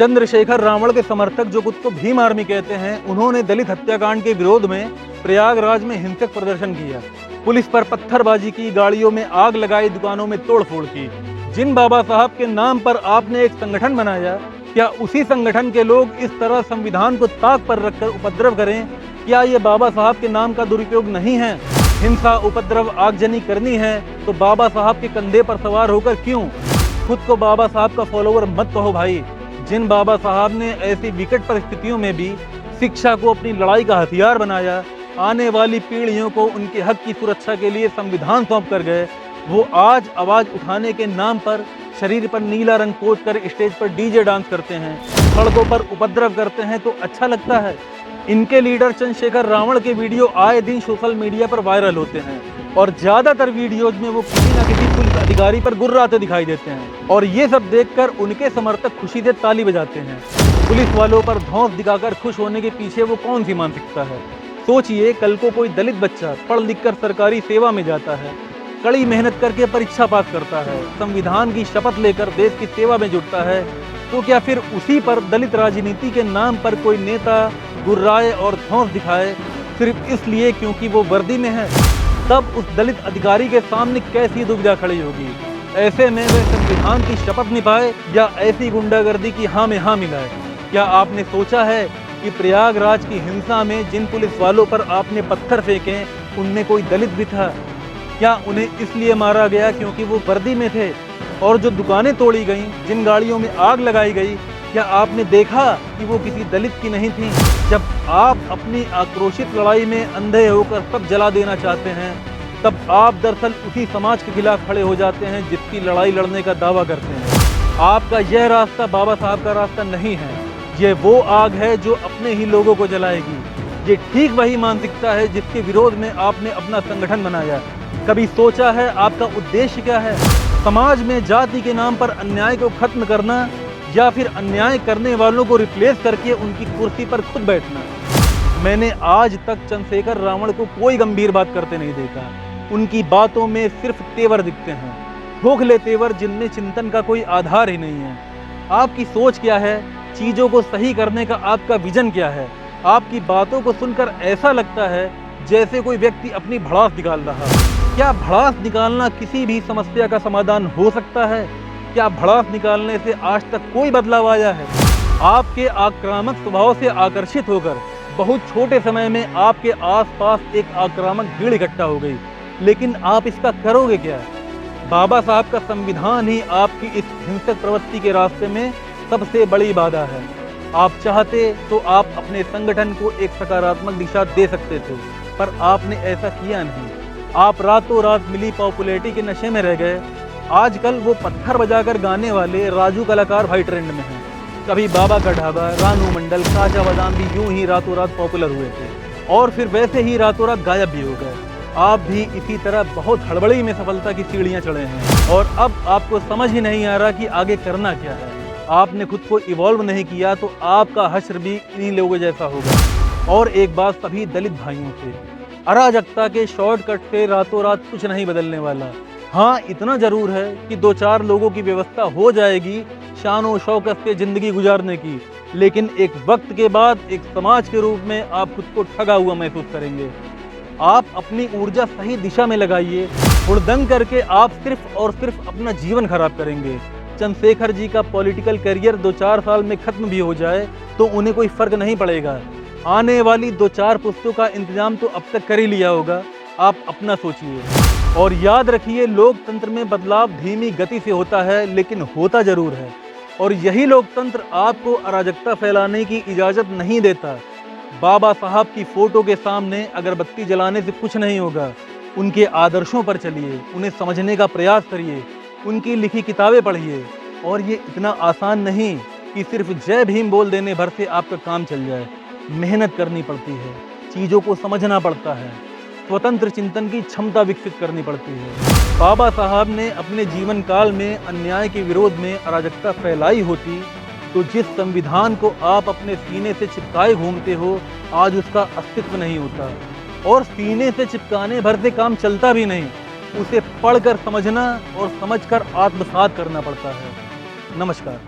चंद्रशेखर रावण के समर्थक जो खुद को भीम आर्मी कहते हैं, उन्होंने दलित हत्याकांड के विरोध में प्रयागराज में हिंसक प्रदर्शन किया। पुलिस पर पत्थरबाजी की, गाड़ियों में आग लगाई, दुकानों में तोड़फोड़ की। जिन बाबा साहब के नाम पर आपने एक संगठन बनाया, क्या उसी संगठन के लोग इस तरह संविधान को ताक पर रखकर उपद्रव करें? क्या ये बाबा साहब के नाम का दुरुपयोग नहीं है? हिंसा, उपद्रव, आगजनी करनी है तो बाबा साहब के कंधे पर सवार होकर क्यों? खुद को बाबा साहब का फॉलोवर मत कहो भाई। जिन बाबा साहब ने ऐसी विकट परिस्थितियों में भी शिक्षा को अपनी लड़ाई का हथियार बनाया, आने वाली पीढ़ियों को उनके हक की सुरक्षा के लिए संविधान सौंप कर गए, वो आज आवाज उठाने के नाम पर शरीर पर नीला रंग पोत कर स्टेज पर डीजे डांस करते हैं, सड़कों पर उपद्रव करते हैं तो अच्छा लगता है। इनके लीडर चंद्रशेखर रावण के वीडियो आए दिन सोशल मीडिया पर वायरल होते हैं और ज्यादातर वीडियोज में वो किसी न किसी पुलिस अधिकारी पर गुर्राते दिखाई देते हैं और ये सब देखकर उनके समर्थक खुशी से ताली बजाते हैं। पुलिस वालों पर धौंस दिखाकर खुश होने के पीछे वो कौन सी मानसिकता है? सोचिए, कल को कोई दलित बच्चा पढ़ लिख कर सरकारी सेवा में जाता है, कड़ी मेहनत करके परीक्षा पास करता है, संविधान की शपथ लेकर देश की सेवा में जुटता है, तो क्या फिर उसी पर दलित राजनीति के नाम पर कोई नेता गुर्राए और धौंस दिखाए सिर्फ इसलिए क्योंकि वो वर्दी में है? तब उस दलित अधिकारी के सामने कैसी दुविधा खड़ी होगी? ऐसे में वे संविधान की शपथ निभाए या ऐसी गुंडागर्दी की हाँ में हाँ मिलाए? क्या आपने सोचा है कि प्रयागराज की हिंसा में जिन पुलिस वालों पर आपने पत्थर फेंके उनमें कोई दलित भी था? क्या उन्हें इसलिए मारा गया क्योंकि वो वर्दी में थे? और जो दुकानें तोड़ी गईं, जिन गाड़ियों में आग लगाई गई, क्या आपने देखा कि वो किसी दलित की नहीं थी? जब आप अपनी आक्रोशित लड़ाई में अंधे होकर सब जला देना चाहते हैं, तब आप दरअसल उसी समाज के खिलाफ खड़े हो जाते हैं जिसकी लड़ाई लड़ने का दावा करते हैं। आपका यह रास्ता बाबा साहब का रास्ता नहीं है। ये वो आग है जो अपने ही लोगों को जलाएगी। ये ठीक वही मानसिकता है जिसके विरोध में आपने अपना संगठन बनाया। कभी सोचा है आपका उद्देश्य क्या है? समाज में जाति के नाम पर अन्याय को खत्म करना या फिर अन्याय करने वालों को रिप्लेस करके उनकी कुर्सी पर खुद बैठना? मैंने आज तक चंद्रशेखर रावण को कोई गंभीर बात करते नहीं देखा। उनकी बातों में सिर्फ तेवर दिखते हैं, खोखले तेवर जिनमें चिंतन का कोई आधार ही नहीं है। आपकी सोच क्या है? चीज़ों को सही करने का आपका विजन क्या है? आपकी बातों को सुनकर ऐसा लगता है जैसे कोई व्यक्ति अपनी भड़ास निकाल रहा है। क्या भड़ास निकालना किसी भी समस्या का समाधान हो सकता है? क्या भड़ास निकालने से आज तक कोई बदलाव आया है? आपके आक्रामक स्वभाव से आकर्षित होकर बहुत छोटे समय में आपके आसपास एक आक्रामक भीड़ इकट्ठा हो गई, लेकिन आप इसका करोगे क्या? बाबा साहब का संविधान ही आपकी इस हिंसक प्रवृत्ति के रास्ते में सबसे बड़ी बाधा है। आप चाहते तो आप अपने संगठन को एक सकारात्मक दिशा दे सकते थे, पर आपने ऐसा किया नहीं। आप रातों रात मिली पॉपुलैरिटी के नशे में रह गए। आजकल वो पत्थर बजाकर गाने वाले राजू कलाकार भाई ट्रेंड में हैं। कभी बाबा का ढाबा, रानू मंडल, काजा बादाम भी यूं ही रातों रात पॉपुलर हुए थे और फिर वैसे ही रातों रात गायब भी हो गए। आप भी इसी तरह बहुत हड़बड़ी में सफलता की सीढ़ियां चढ़े हैं और अब आपको समझ ही नहीं आ रहा कि आगे करना क्या है। आपने खुद को इवॉल्व नहीं किया तो आपका हश्र भी इन्हीं लोगों जैसा होगा। और एक बात सभी दलित भाइयों से, अराजकता के शॉर्टकट से रातों रात कुछ नहीं बदलने वाला। हाँ, इतना जरूर है कि 2-4 लोगों की व्यवस्था हो जाएगी शानो शौकत से जिंदगी गुजारने की, लेकिन एक वक्त के बाद एक समाज के रूप में आप खुद को ठगा हुआ महसूस करेंगे। आप अपनी ऊर्जा सही दिशा में लगाइए। हुड़दंग करके आप सिर्फ और सिर्फ अपना जीवन खराब करेंगे। चंद्रशेखर जी का पॉलिटिकल करियर 2-4 साल में खत्म भी हो जाए तो उन्हें कोई फर्क नहीं पड़ेगा। आने वाली 2-4 पुस्तों का इंतजाम तो अब तक कर ही लिया होगा। आप अपना सोचिए और याद रखिए, लोकतंत्र में बदलाव धीमी गति से होता है लेकिन होता जरूर है। और यही लोकतंत्र आपको अराजकता फैलाने की इजाज़त नहीं देता। बाबा साहब की फोटो के सामने अगरबत्ती जलाने से कुछ नहीं होगा। उनके आदर्शों पर चलिए, उन्हें समझने का प्रयास करिए, उनकी लिखी किताबें पढ़िए। और ये इतना आसान नहीं कि सिर्फ जय भीम बोल देने भर से आपका काम चल जाए। मेहनत करनी पड़ती है, चीज़ों को समझना पड़ता है, स्वतंत्र चिंतन की क्षमता विकसित करनी पड़ती है। बाबा साहब ने अपने जीवन काल में अन्याय के विरोध में अराजकता फैलाई होती तो जिस संविधान को आप अपने सीने से चिपकाए घूमते हो, आज उसका अस्तित्व नहीं होता। और सीने से चिपकाने भर से काम चलता भी नहीं, उसे पढ़कर समझना और समझकर आत्मसात करना पड़ता है। नमस्कार।